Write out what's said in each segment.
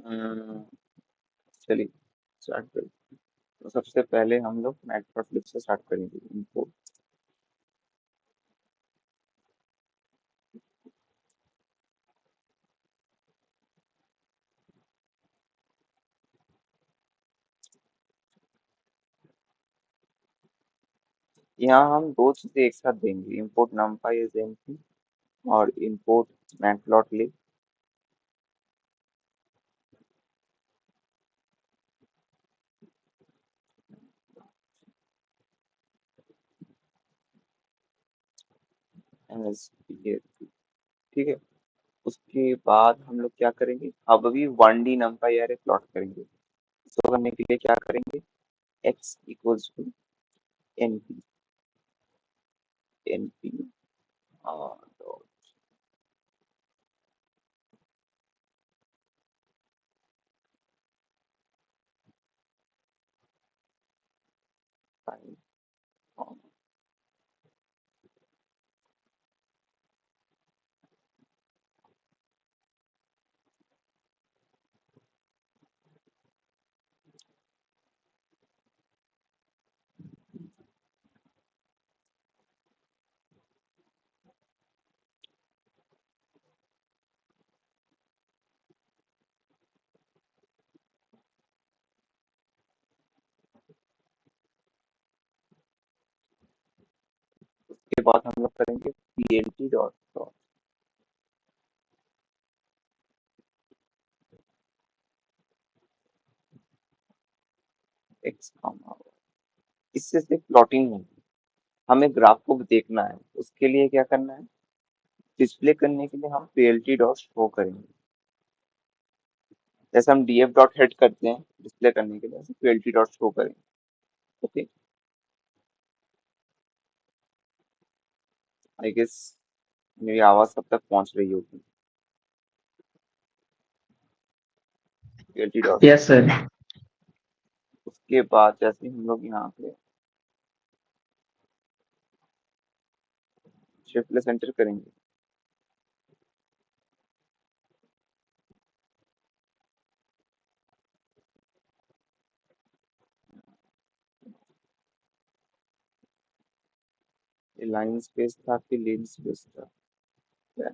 अम्म, चलिए स्टार्ट करें। तो सबसे पहले हम लोग मैटप्लॉटलिब से स्टार्ट करेंगे इनको। यहाँ हम दो चीजें एक साथ देंगे, इंपोर्ट numpy as np और इंपोर्ट मैटप्लॉटलिब। ये ठीक है। उसके बाद हम लोग क्या करेंगे, अब अभी 1D numpy array प्लॉट करेंगे। इसको करने के लिए क्या करेंगे, x equals to np np dot find। उसके बाद हम लोग करेंगे plt dot dot x comma. इससे सिर्फ प्लॉटिंग नहीं, हमें ग्राफ को देखना है। उसके लिए क्या करना है, डिस्प्ले करने के लिए हम plt डॉट शो करेंगे। जैसे हम df डॉट हेड करते हैं डिस्प्ले करने के लिए, ऐसे plt डॉट शो करेंगे। ओके, आई गेस मेरी आवाज सब तक पहुंच रही होगी। plt dot. Yes sir. उसके बाद जैसे हम लोग यहाँ पे शिफ्ट प्लस एंटर करेंगे, ये लाइन स्पेस था कि लेन स्पेस था, क्या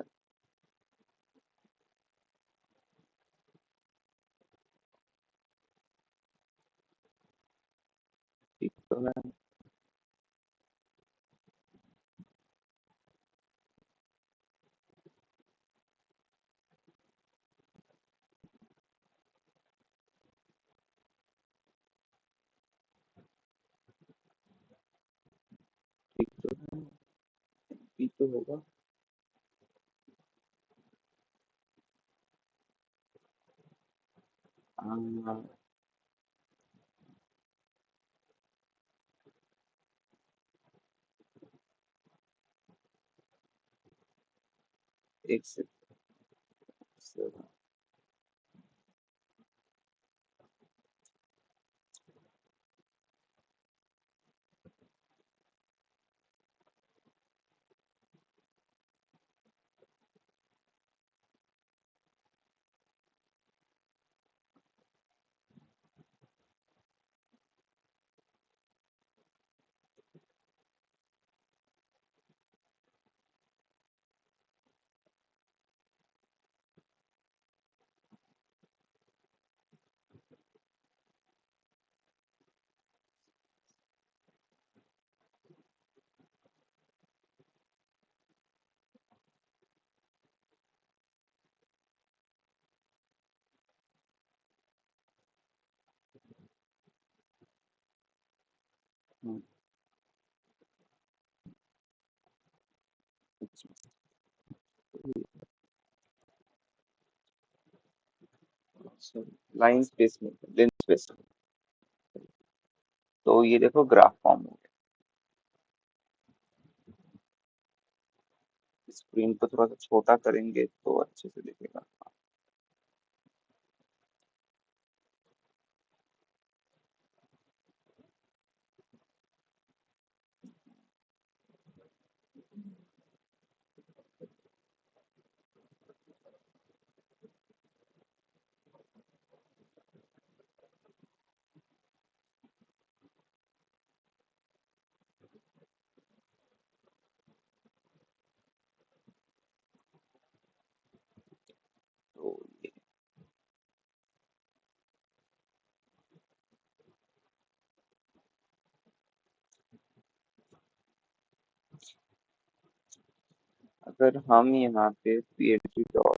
ठीक तो है। ठीक तो है, ठीक तो होगा। हाँ, एक से लाइन स्पेस में लेन स्पेस। तो ये देखो ग्राफ फॉर्म हो गया। स्क्रीन को थोड़ा सा छोटा करेंगे तो अच्छे से दिखेगा। अगर हम यहाँ पे plt dot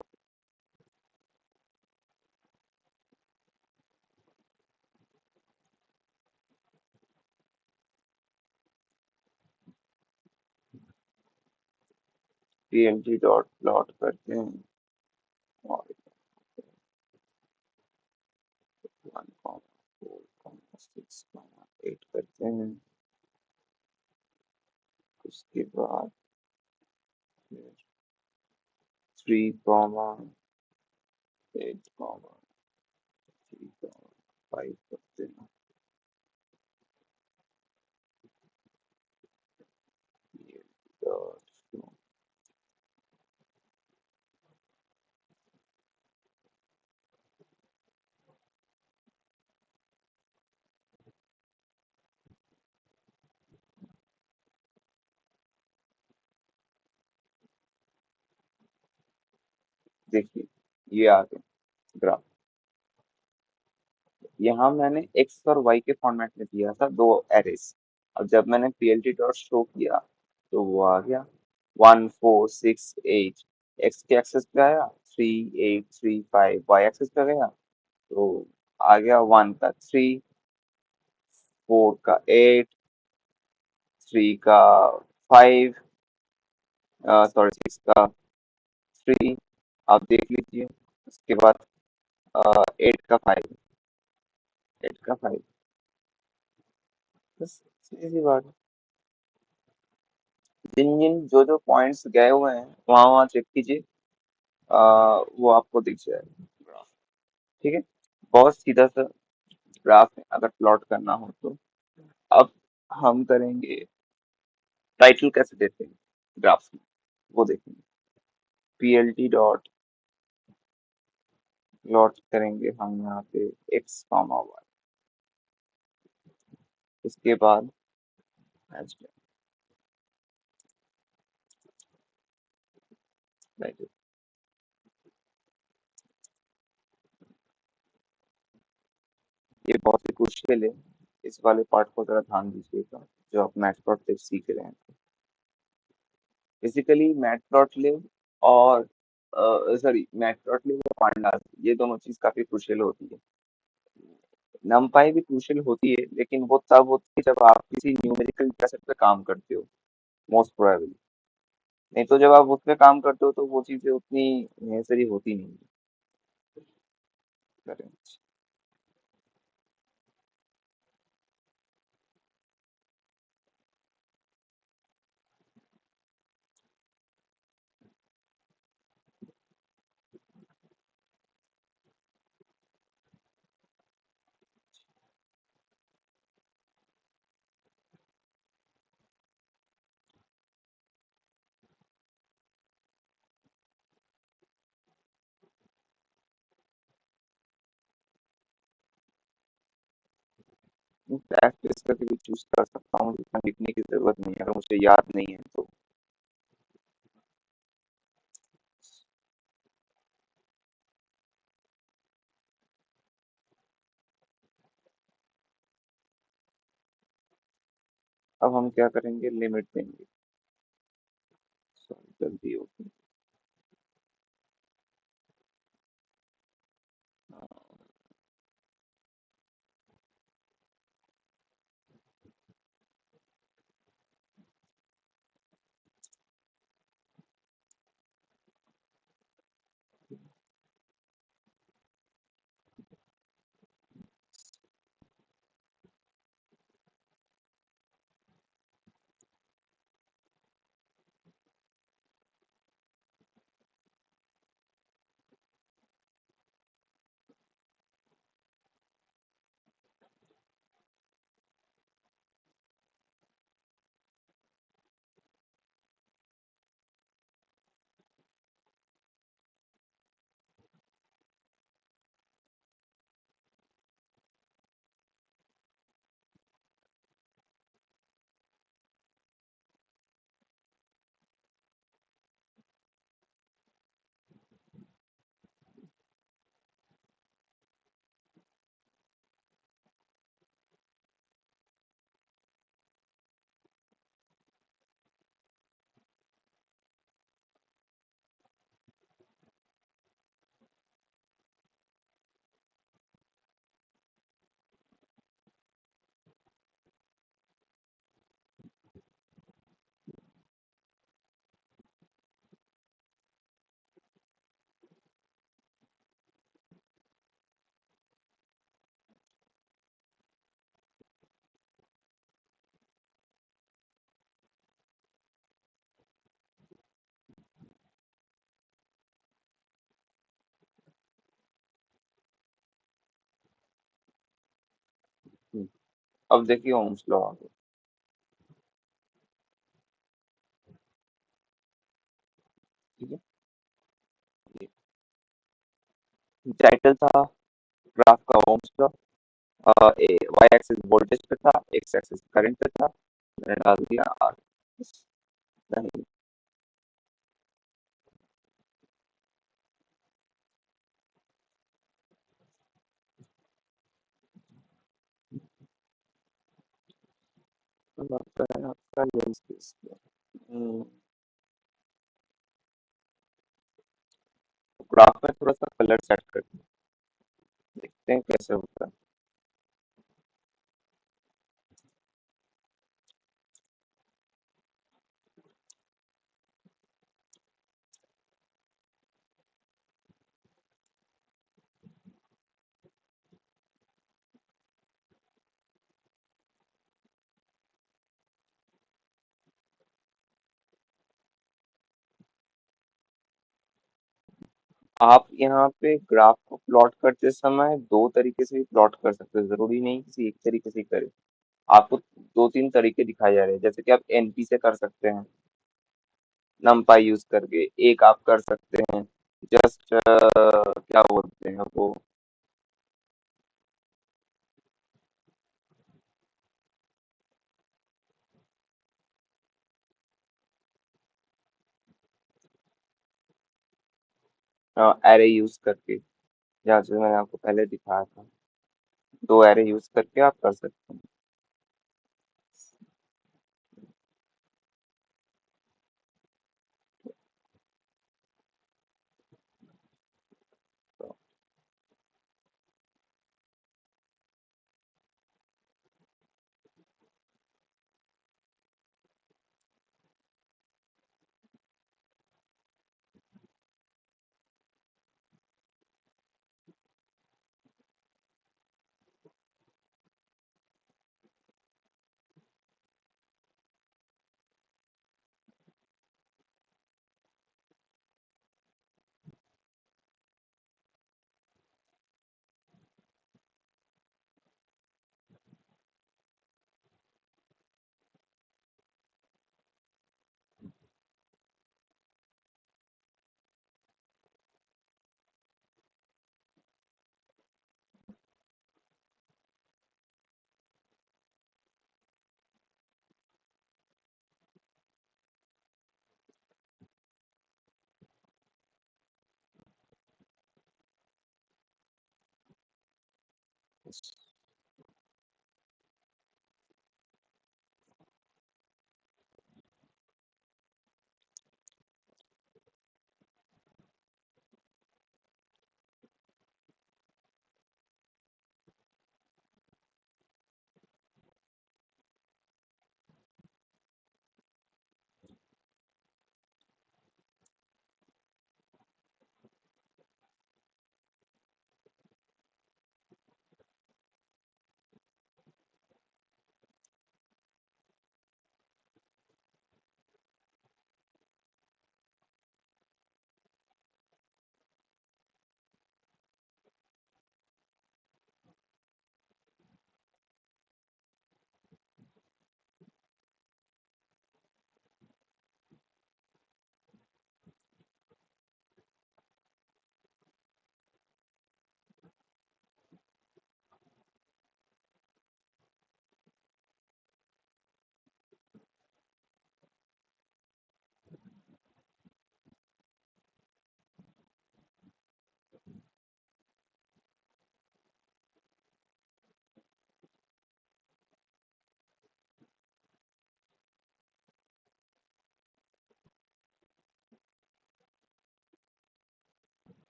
plt dot plot करते हैं और 1,4,6,8 करते हैं, उसके बाद थ्री कॉमा 8 कॉमा 3 कॉमा 5 करते हैं। plt देखिए ये आ गया ग्राफ। यहाँ मैंने एक्स और वाई के फॉर्मेट में दिया था दो एरेस। अब जब मैंने plt डॉट शो किया तो वो आ गया 1,4,6,8। एक्स के एक्सेस पे आया 3,8,3,5। वाई एक्सेस पे गया तो आ गया 1 का 3, 4 का 8, 3 का 5, सॉरी 6 का 3। आप देख लीजिए उसके बाद 8 का 5, 8 का 5। बस सीधी सी बात है। जिन जिन जो जो पॉइंट्स गए हुए हैं वहां वहां चेक कीजिए, वो आपको दिख जाएगा। ठीक है, बहुत सीधा सा ग्राफ है अगर प्लॉट करना हो तो। अब हम करेंगे टाइटल कैसे देते हैं ग्राफ में, वो देखेंगे। plt डॉट प्लॉट करेंगे हम यहाँ पे एक्स कॉमा वाई, उसके बाद hashtag टाइटल। ये बहुत ही क्रुशियल है, इस वाले पार्ट को जरा ध्यान दीजिएगा जो आप मैटप्लॉट सीख रहे हैं। बेसिकली मैटप्लॉटलिब और सॉरी मैटप्लॉटलिब और पांडास, ये दोनों चीज काफी क्रुशियल होती है। नमपाई भी क्रूशियल होती है लेकिन वो तब होती है जब आप किसी न्यूमेरिकल डेटासेट पे काम करते हो, मोस्ट प्रोबेबली। नहीं तो जब आप उस पे काम करते हो तो वो चीजें उतनी नेसेसरी होती नहीं है। प्रैक्टिस करके भी चूज कर सकता हूँ, इतना लिखने की जरूरत नहीं है अगर मुझे याद नहीं है तो। अब हम क्या करेंगे, लिमिट देंगे। सॉरी गलती हो गई। अब देखिए ओम्स लॉ आ गया। ठीक है। टाइटल था ग्राफ का Ohm's law. Y axis voltage पे था, एक्स एक्सिस करंट पे था। मैंने डाल दिया आर। नहीं। तो लगता है आपका लेंस केस। ग्राफ में थोड़ा सा कलर सेट करते हैं, देखते हैं कैसे होता है। आप यहाँ पे ग्राफ को प्लॉट करते समय दो तरीके से भी प्लॉट कर सकते हो, जरूरी नहीं किसी एक तरीके से ही करें। आपको दो तीन तरीके दिखाए जा रहे हैं, जैसे कि आप एनपी से कर सकते हैं, नमपाई यूज करके। एक आप कर सकते हैं जस्ट क्या बोलते हैं वो, एरे यूज करके, जहाँ से मैंने आपको पहले दिखाया था। दो एरे यूज करके आप कर सकते हैं। तो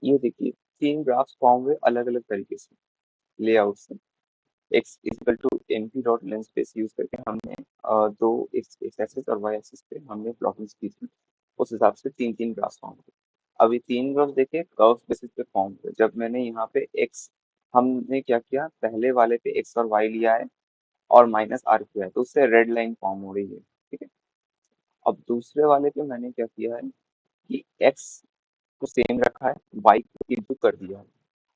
ये देखिए 3 ग्राफ्स फॉर्म हुए अलग-अलग तरीके से, लेआउट से। X equal to MP dot lens space use करके हमने दो एक्स एक्स एक्सिस और वाई एक्सिस पे हमने प्लॉटिंग की थी। उस हिसाब से 3-3 ग्राफ्स फॉर्म हुए। अब ये 3 ग्राफ देखिए कर्व बेसिस पे फॉर्म हुए। जब मैंने यहाँ पे एक्स हमने क्या किया, पहले वाले पे एक्स और वाई लिया है और माइनस आर किया है, तो उससे रेड लाइन फॉर्म हो रही है। ठीक है। अब दूसरे वाले पे मैंने क्या किया है कि एक्स को सेम रखा है, वाई को इंटू कर दिया है।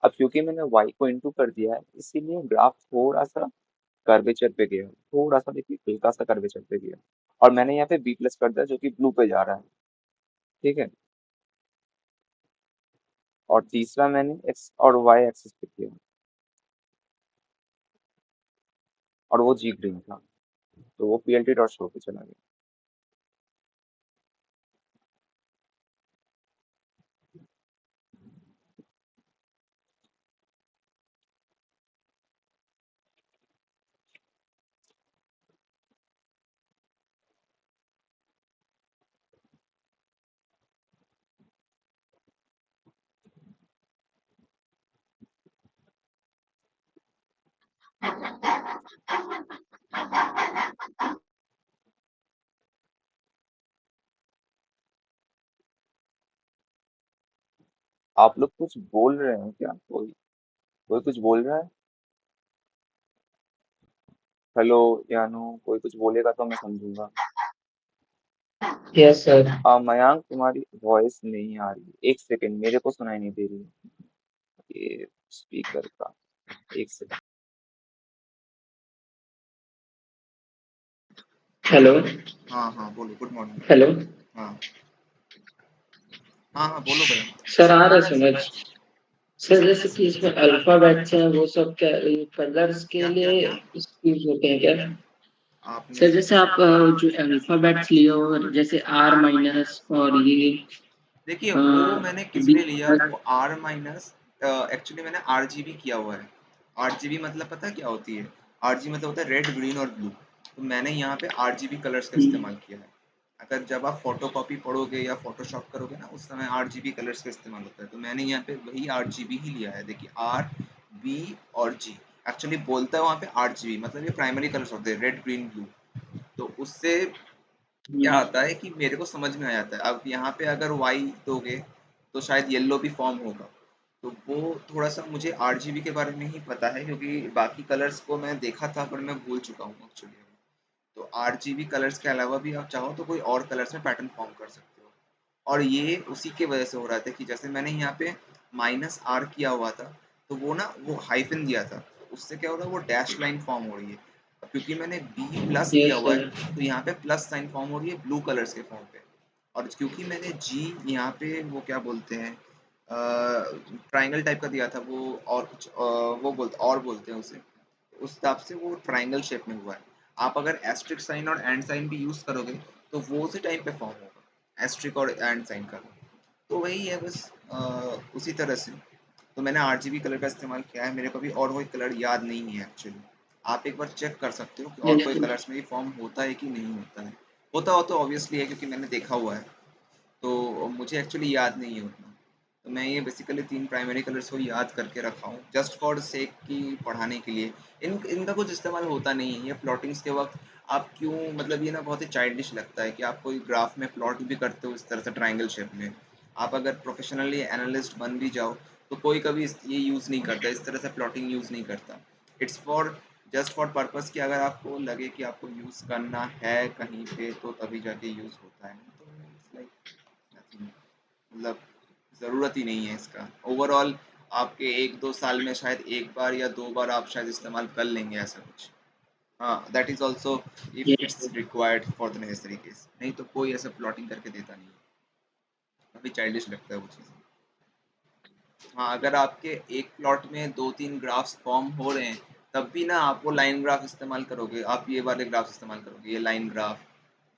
अब क्योंकि मैंने वाई को इंटू कर दिया है, इसीलिए ग्राफ थोड़ा सा कर्वेचर पे गया, थोड़ा सा देखिए हल्का सा कर्वेचर पे गया। और मैंने यहाँ पे बी प्लस कर दिया जो कि ब्लू पे जा रहा है। ठीक है। और तीसरा मैंने एक्स और वाई एक्सिस पे किया और वो जी ग्रीन था, तो वो पीएलटी डॉट शो पे चला गया। आप लोग कुछ बोल रहे हैं क्या? कोई कोई कुछ बोल रहा है? हेलो यानो, कोई कुछ बोलेगा तो मैं समझूंगा। Yes sir. मयांक तुम्हारी वॉइस नहीं आ रही, एक सेकंड, मेरे को सुनाई नहीं दे रही ये स्पीकर का। एक सेकंड। हेलो। हाँ हाँ बोलो, गुड मॉर्निंग। हेलो। हाँ हाँ हाँ बोलो भैया। सर आ रहा है समझ। सर जैसे कि इसमें अल्फाबेट्स हैं वो सब क्या कलर्स के क्या क्या लिए क्या यूज होते हैं क्या? आपने सर जैसे आप जो अल्फाबेट्स लिए हो जैसे आर माइनस और ये देखिए वो मैंने किस बी। लिए लिया, वो आर माइनस एक्चुअली मैंने आर जी बी किया हुआ है। आर जी बी मतलब पता है क्या होती है? आर जी मतलब होता है रेड ग्रीन और ब्लू। तो मैंने यहाँ पे आर जी बी कलर्स का इस्तेमाल किया है। अगर जब आप फोटो कॉपी पढ़ोगे या फोटोशॉप करोगे ना, उस समय आर जी बी कलर्स का इस्तेमाल होता है। तो मैंने यहाँ पे वही आर जी बी ही लिया है। देखिए आर बी और जी एक्चुअली बोलता है वहाँ पे आर जी बी, मतलब ये प्राइमरी कलर्स होते हैं रेड ग्रीन ब्लू। तो उससे क्या आता है कि मेरे को समझ में आ जाता है। अब यहाँ पे अगर वाई दोगे तो शायद येलो भी फॉर्म होगा। तो वो थोड़ा सा मुझे आरजीबी के बारे में ही पता है, क्योंकि बाकी कलर्स को मैं देखा था पर मैं भूल चुका हूँ एक्चुअली। तो आरजीबी कलर्स के अलावा भी आप चाहो तो कोई और कलर्स में पैटर्न फॉर्म कर सकते हो। और ये उसी के वजह से हो रहा था कि जैसे मैंने यहाँ पे माइनस आर किया हुआ था, तो वो ना वो हाइफन दिया था, तो उससे क्या हो रहा है वो डैश लाइन फॉर्म हो रही है। अब क्योंकि मैंने बी प्लस किया यस हुआ सर। है, तो यहाँ पे प्लस साइन फॉर्म हो रही है ब्लू कलर्स के फॉर्म पे। और क्योंकि मैंने जी यहाँ पे वो क्या बोलते हैं ट्राइंगल टाइप का दिया था, वो और कुछ वो बोलते हैं उसे, उस हिसाब से वो ट्राइंगल शेप में हुआ है। आप अगर एस्ट्रिक साइन और एंड साइन भी यूज करोगे तो वो उसी टाइप पे फॉर्म होगा, एस्ट्रिक और एंड साइन का। तो वही है बस उसी तरह से। तो मैंने आरजीबी कलर का इस्तेमाल किया है। मेरे को भी और कोई कलर याद नहीं है एक्चुअली। आप एक बार चेक कर सकते हो कि और यस कोई सर। कलर्स में भी फॉर्म होता है कि नहीं होता है। होता हो तो ऑब्वियसली है, क्योंकि मैंने देखा हुआ है। तो मुझे एक्चुअली याद नहीं है उतना। तो मैं ये बेसिकली 3 प्राइमरी कलर्स को याद करके रखा हूँ जस्ट फॉर सेक की पढ़ाने के लिए। इनका कुछ इस्तेमाल होता नहीं है। ये प्लॉटिंग्स के वक्त आप क्यों, मतलब ये ना बहुत ही चाइल्डिश लगता है कि आप कोई ग्राफ में प्लॉट भी करते हो इस तरह से ट्राइंगल शेप में। आप अगर प्रोफेशनली एनालिस्ट बन भी जाओ तो कोई कभी ये यूज़ नहीं करता, इस तरह से प्लॉटिंग यूज़ नहीं करता। It's for just for purpose कि अगर आपको लगे कि आपको यूज़ करना है कहीं पे तो तभी जाके यूज़ होता है। तो इट्स लाइक नथिंग, मतलब ज़रूरत ही नहीं है इसका। ओवरऑल आपके 1-2 साल में शायद 1 बार या 2 बार आप शायद इस्तेमाल कर लेंगे ऐसा कुछ। हाँ, that is also if yes it's sir. Required for the necessary case, नहीं तो कोई ऐसा प्लॉटिंग करके देता नहीं है। काफ़ी चाइल्डिश लगता है वो चीज़। हाँ, अगर आपके एक प्लॉट में 2-3 ग्राफ्स फॉर्म हो रहे हैं, तब भी ना आप वो लाइन ग्राफ इस्तेमाल करोगे। आप ये वाले ग्राफ इस्तेमाल करोगे, ये लाइन ग्राफ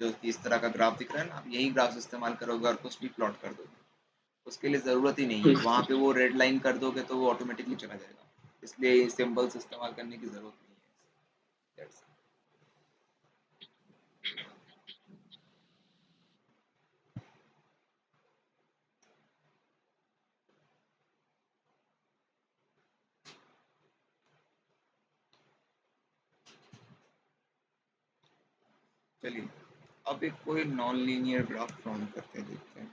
जो कि इस तरह का ग्राफ दिख रहा है ना, आप यही ग्राफ इस्तेमाल करोगे और कुछ भी प्लॉट कर दोगे। उसके लिए ज़रूरत ही नहीं है। यस वहाँ पे सर। वो रेड लाइन कर दोगे तो वो ऑटोमेटिकली चला जाएगा। इसलिए सिंबल्स इस्तेमाल करने की ज़रूरत नहीं है। That's it। चलिए अब एक कोई नॉन लीनियर ग्राफ फॉर्म करते हैं, देखते हैं।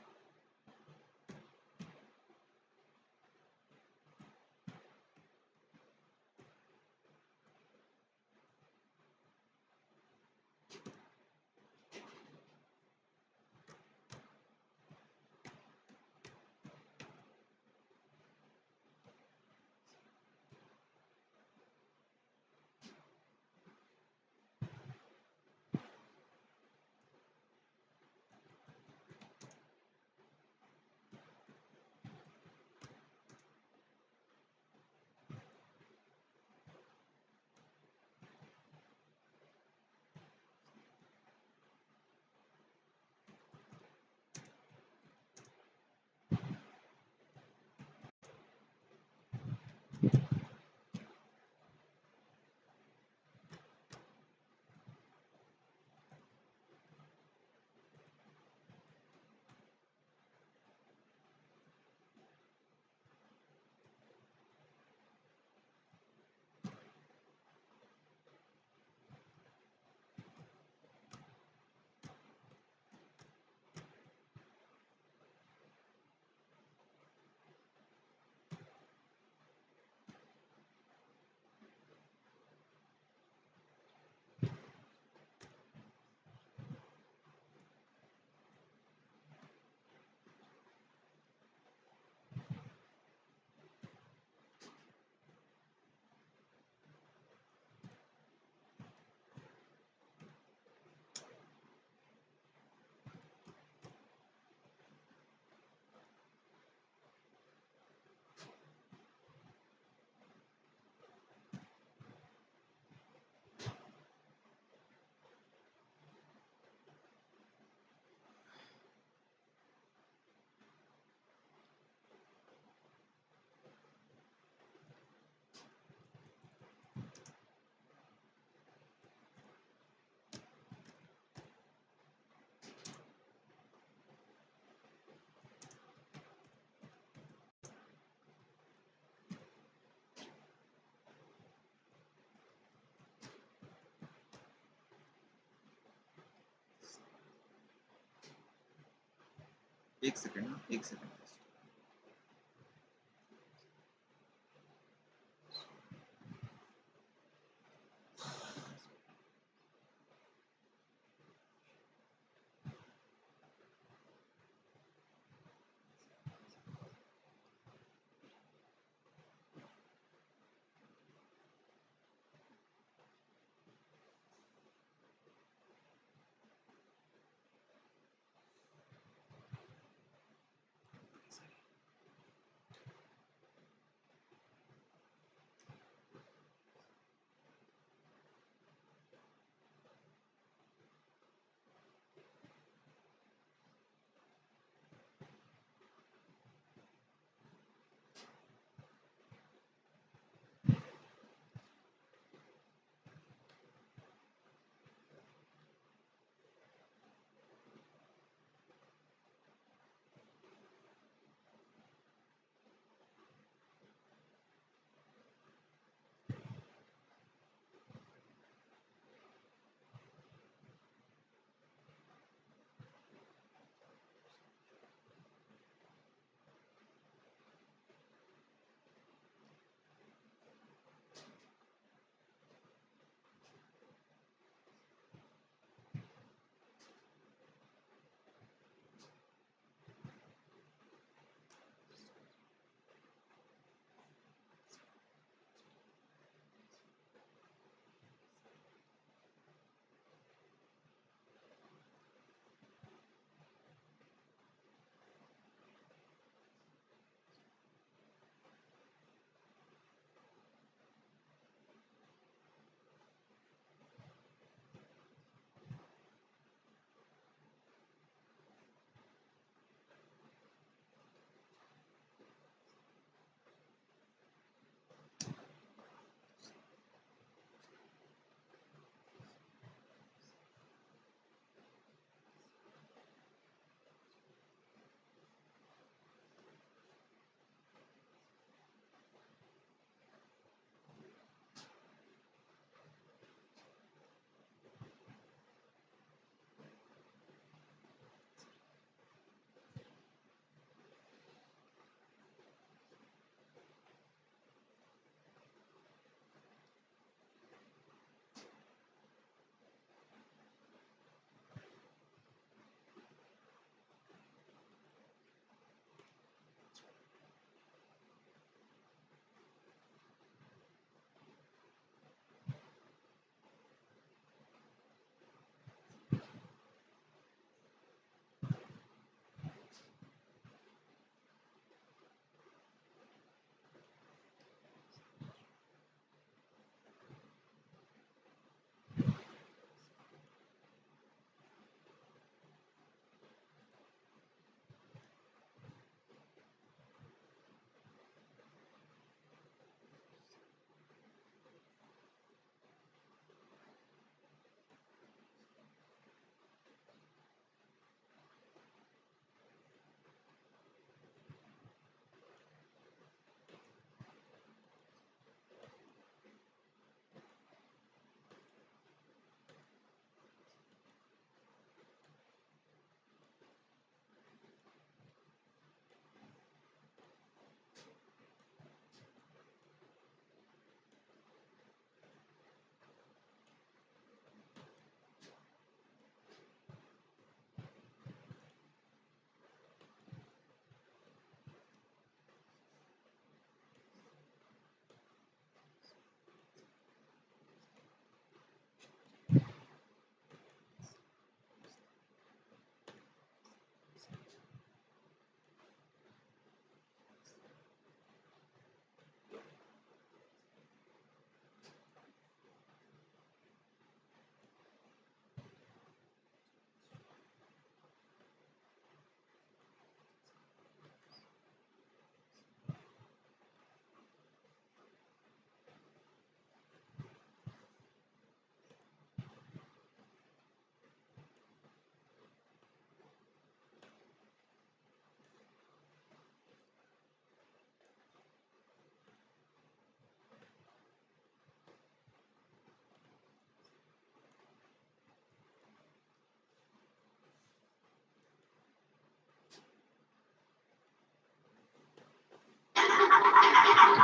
एक सेकंड, हाँ, एक सेकंड।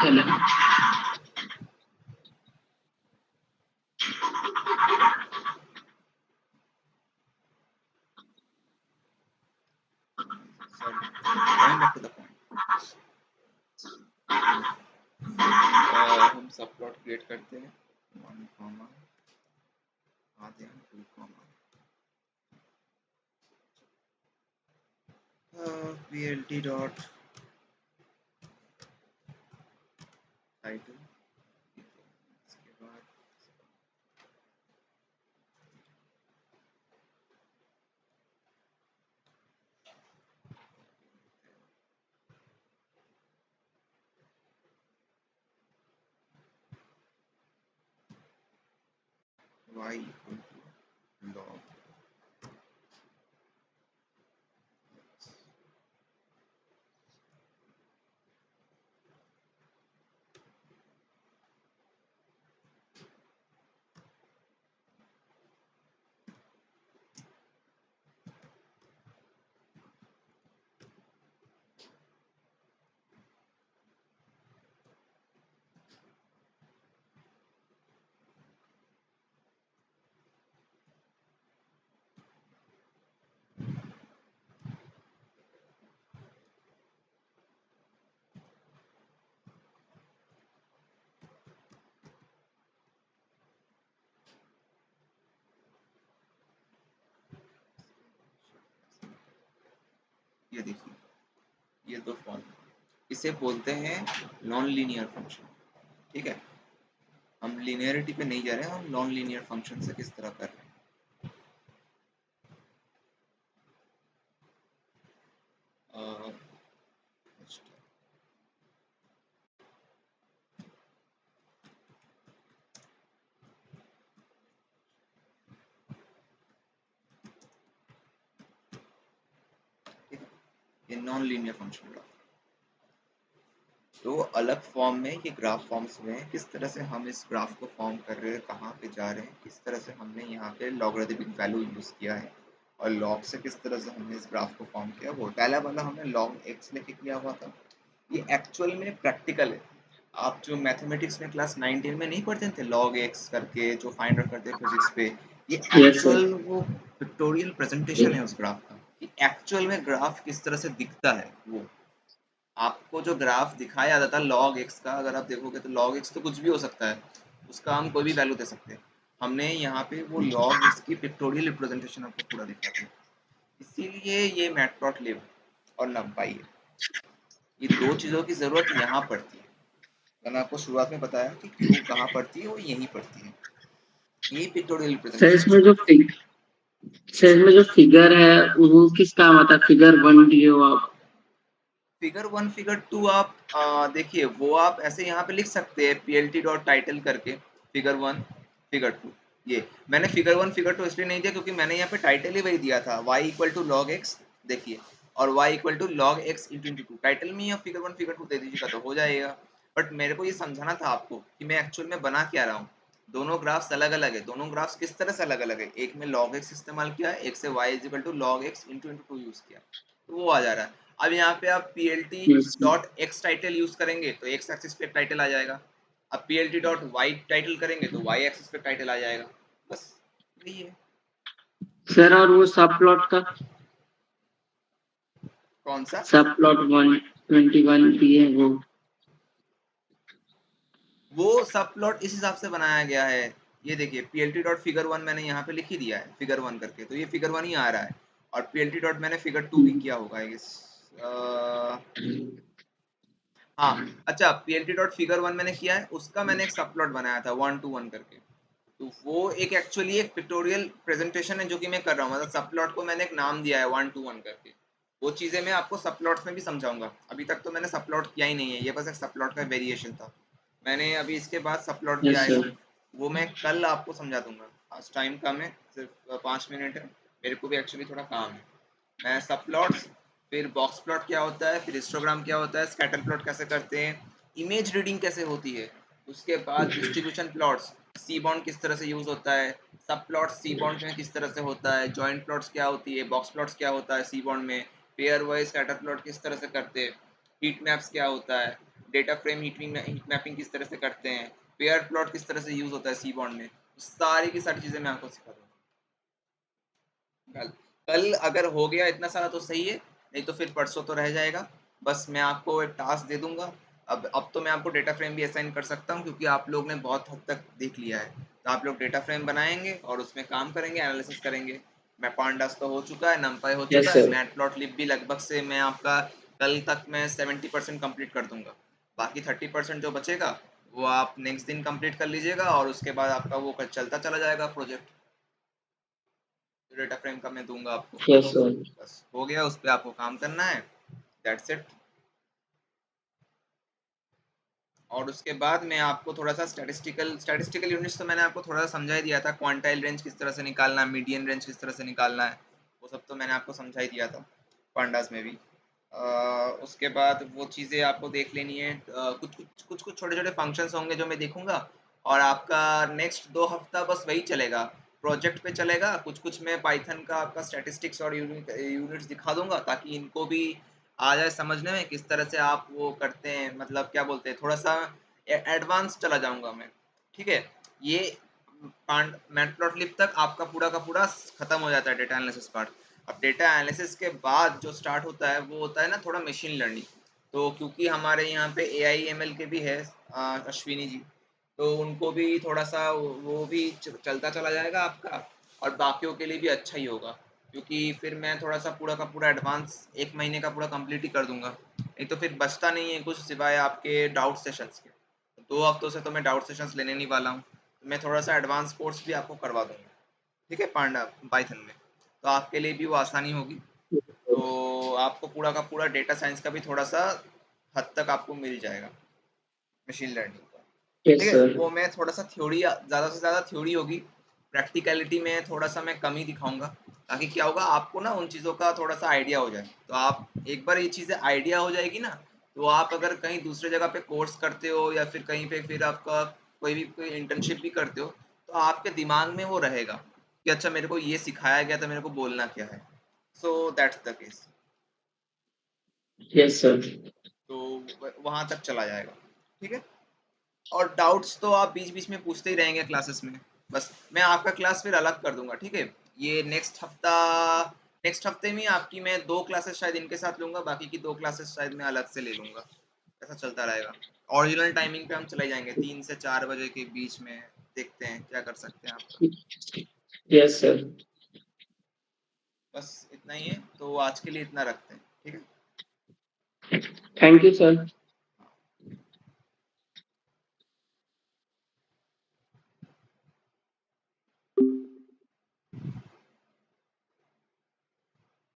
चलेगा। Coming back to the point, हम सब प्लॉट क्रिएट करते हैं 1 कॉमा आते हैं 2 कॉमा plt डॉट टाइटल, इसके बाद y equal to log ये देखिए, ये दो फॉर्म, इसे बोलते हैं नॉन लीनियर फंक्शन। ठीक है, हम लीनियरिटी पे नहीं जा रहे हैं, हम नॉन लीनियर फंक्शन से किस तरह कर रहे हैं। ये नॉन लीनियर फंक्शन ग्राफ, तो अलग फॉर्म में ये ग्राफ फॉर्म्स में है। किस तरह से हम इस ग्राफ को फॉर्म कर रहे हैं, कहाँ पे जा रहे हैं, किस तरह से हमने यहाँ पे लॉगरिथमिक वैल्यू यूज किया है, और लॉग से किस तरह से हमने इस ग्राफ को फॉर्म किया। वो पहला वाला हमने लॉग एक्स लेके किया हुआ था, ये एक्चुअल में प्रैक्टिकल है। आप जो मैथमेटिक्स में क्लास 19 में नहीं पढ़ते थे लॉग एक्स करके, जो फाइंड आउट करते फिजिक्स पे, ये यस सर। एक्चुअल वो पिक्टोरियल प्रेजेंटेशन है उस ग्राफ का, कि एक्चुअल में ग्राफ किस तरह से दिखता है। वो आपको जो ग्राफ दिखाया जाता है लॉग एक्स का, अगर आप देखोगे तो लॉग एक्स तो कुछ भी हो सकता है, उसका हम कोई भी वैल्यू दे सकते हैं। हमने यहाँ पे वो लॉग एक्स की पिक्टोरियल रिप्रेजेंटेशन आपको पूरा दिखा दिया, इसीलिए ये मैटप्लॉटलिब और नमपाई है। ये दो चीज़ों की ज़रूरत यहाँ पड़ती है। मैंने आपको शुरुआत में बताया कि क्यों कहाँ पड़ती है, वो यहीं पड़ती है, यही पिक्टोरियल सर रिप्रेजेंटेशन। इसमें जो फिगर है वो किस काम आता है? फिगर 1 दिए हो आप। फिगर 1 फिगर 2 आप देखिए, वो आप ऐसे यहाँ पे लिख सकते हैं plt डॉट टाइटल करके, फिगर 1 फिगर 2। ये मैंने फिगर 1 फिगर 2 इसलिए नहीं दिया क्योंकि मैंने यहाँ पे टाइटल ही वही दिया था, y equal to log X, देखिए, और y equal to log X into two. Title में आप फिगर 1 फिगर 2 दे दीजिएगा तो हो जाएगा। बट मेरे को ये समझाना था आपको कि मैं एक्चुअल में बना क्या रहा हूँ। दोनों ग्राफ्स अलग अलग है, दोनों ग्राफ्स किस तरह से अलग अलग है, एक में लॉग एक्स इस्तेमाल किया है, एक से y is equal to log X into two use किया, तो वो आ जा रहा है। अब यहाँ पे आप plt yes sir. Dot x title use करेंगे तो एक्स एक्सिस पे टाइटल आ जाएगा। अब plt डॉट वाई टाइटल करेंगे तो वाई एक्सिस पे टाइटल आ जाएगा, बस यही है। सर और वो सब प्लॉट का, कौन सा? सब प्लॉट 121 दिए है वो सब प्लॉट इस हिसाब से बनाया गया है। ये देखिए plt डॉट फिगर 1 मैंने यहाँ पे लिख ही दिया है फिगर 1 करके, तो ये फिगर 1 ही आ रहा है। और plt डॉट मैंने फिगर 2 भी किया होगा आई गेस। हाँ, अच्छा, plt डॉट फिगर 1 मैंने किया है, उसका मैंने एक सब प्लॉट बनाया था 1 to 1 करके। तो वो एक एक्चुअली एक पिक्टोरियल प्रेजेंटेशन है जो कि मैं कर रहा हूँ, मतलब सब प्लॉट को मैंने एक नाम दिया है 1 to 1 करके। वो चीज़ें मैं आपको सब प्लॉट्स में भी समझाऊंगा, अभी तक तो मैंने सब प्लॉट किया ही नहीं है, ये बस एक सब प्लॉट का वेरिएशन था। मैंने अभी इसके बाद सब प्लॉट भी यस आएगा, सर। वो मैं कल आपको समझा दूंगा। आज टाइम कम है, सिर्फ 5 मिनट है, मेरे को भी एक्चुअली थोड़ा काम है। मैं सब प्लॉट्स, फिर बॉक्स प्लॉट क्या होता है, फिर हिस्टोग्राम क्या होता है, स्कैटर प्लॉट कैसे करते हैं, इमेज रीडिंग कैसे होती है, उसके बाद डिस्ट्रीब्यूशन प्लॉट्स, सी बॉन्ड किस तरह से यूज होता है, सब प्लॉट सी बॉन्ड में किस तरह से होता है, जॉइंट प्लॉट्स क्या होती है, बॉक्स प्लॉट्स क्या होता है सी बॉन्ड में, पेयर वाइज स्कैटर प्लॉट किस तरह से करते हैं, हीट मैप्स क्या होता है, डेटा फ्रेम हीट मैपिंग किस तरह से करते हैं, पेयर प्लॉट किस तरह से यूज होता है सी बॉन्ड में, सारी की सारी चीजें मैं आपको सिखा दूंगा। कल अगर हो गया इतना सारा तो सही है, नहीं तो फिर परसों तो रह जाएगा। बस मैं आपको एक टास्क दे दूंगा। अब तो मैं आपको डेटा फ्रेम भी असाइन कर सकता हूँ, क्योंकि आप लोग ने बहुत हद तक देख लिया है। तो आप लोग डेटा फ्रेम बनाएंगे और उसमें काम करेंगे, एनालिसिस करेंगे। मैं पांडास तो हो चुका है, नंपाई हो चुका यस है, सर। मैटप्लॉटलिब भी लगभग से मैं आपका कल तक मैं 70% कंप्लीट कर दूंगा। बाकी 30% जो बचेगा वो आप नेक्स्ट दिन कंप्लीट कर लीजिएगा, और उसके बाद आपका वो चलता चला जाएगा प्रोजेक्ट। डेटा फ्रेम का मैं दूंगा आपको। Yes sir. बस हो गया, उस पर आपको काम करना है, दैट्स इट। और उसके बाद मैं आपको थोड़ा सा स्टैटिस्टिकल यूनिट्स तो मैंने आपको थोड़ा सा समझा ही दिया था। क्वांटाइल रेंज किस तरह से निकालना है, मीडियन रेंज किस तरह से निकालना है, वो सब तो मैंने आपको समझा ही दिया था पांडास में भी। उसके बाद वो चीज़ें आपको देख लेनी है। कुछ छोटे छोटे फंक्शंस होंगे जो मैं देखूंगा, और आपका नेक्स्ट 2 हफ्ता बस वही चलेगा, प्रोजेक्ट पे चलेगा। कुछ कुछ मैं पाइथन का आपका स्टैटिस्टिक्स और यूनिट्स दिखा दूंगा, ताकि इनको भी आ जाए समझने में किस तरह से आप वो करते हैं, मतलब क्या बोलते हैं, थोड़ा सा एडवांस चला जाऊंगा मैं। ठीक है, ये मैटप्लॉटलिब तक आपका पूरा का पूरा खत्म हो जाता है डेटा एनालिसिस पार्ट। अब डेटा एनालिसिस के बाद जो स्टार्ट होता है वो होता है ना थोड़ा मशीन लर्निंग। तो क्योंकि हमारे यहाँ पे AI ML के भी है अश्विनी जी, तो उनको भी थोड़ा सा वो भी चलता चला जाएगा आपका, और बाकियों के लिए भी अच्छा ही होगा। क्योंकि फिर मैं थोड़ा सा पूरा का पूरा एडवांस 1 महीने का पूरा कंप्लीट ही कर दूंगा, नहीं तो फिर बचता नहीं है कुछ सिवाय आपके डाउट सेशंस के। 2 हफ्तों से तो मैं डाउट सेशंस लेने नहीं वाला हूँ, तो मैं थोड़ा सा एडवांस कोर्स भी आपको करवा दूंगा। ठीक है पांडा, पाइथन में, तो आपके लिए भी वो आसानी होगी। तो आपको पूरा का पूरा डेटा साइंस का भी थोड़ा सा हद तक आपको मिल जाएगा, मशीन लर्निंग का। ठीक यस है, सर। वो मैं थोड़ा सा थ्योरी, ज़्यादा से ज़्यादा थ्योरी होगी, प्रैक्टिकलिटी में थोड़ा सा मैं कम ही दिखाऊंगा, ताकि क्या होगा आपको ना उन चीज़ों का थोड़ा सा आइडिया हो जाए। तो आप एक बार ये चीज़ें आइडिया हो जाएगी ना, तो आप अगर कहीं दूसरे जगह पे कोर्स करते हो या फिर कहीं पे फिर आपका कोई इंटर्नशिप भी करते हो, तो आपके दिमाग में वो रहेगा कि अच्छा मेरे को ये सिखाया गया था, मेरे को बोलना क्या है। So that's the case. Yes sir. तो वहां तक चला जाएगा। ठीक है, और डाउट्स तो आप बीच बीच में पूछते ही रहेंगे क्लासेस में। बस मैं आपका क्लास फिर अलग कर दूंगा। ठीक है, ये नेक्स्ट हफ्ते में आपकी मैं 2 क्लासेस शायद इनके साथ लूंगा, बाकी की 2 क्लासेस शायद मैं अलग से ले लूंगा। ऐसा चलता रहेगा। ओरिजिनल टाइमिंग पे हम चले जाएंगे 3 से 4 बजे के बीच में। देखते हैं क्या कर सकते हैं आपका। Yes sir. बस इतना ही है, तो आज के लिए इतना रखते हैं। ठीक है। Thank you sir.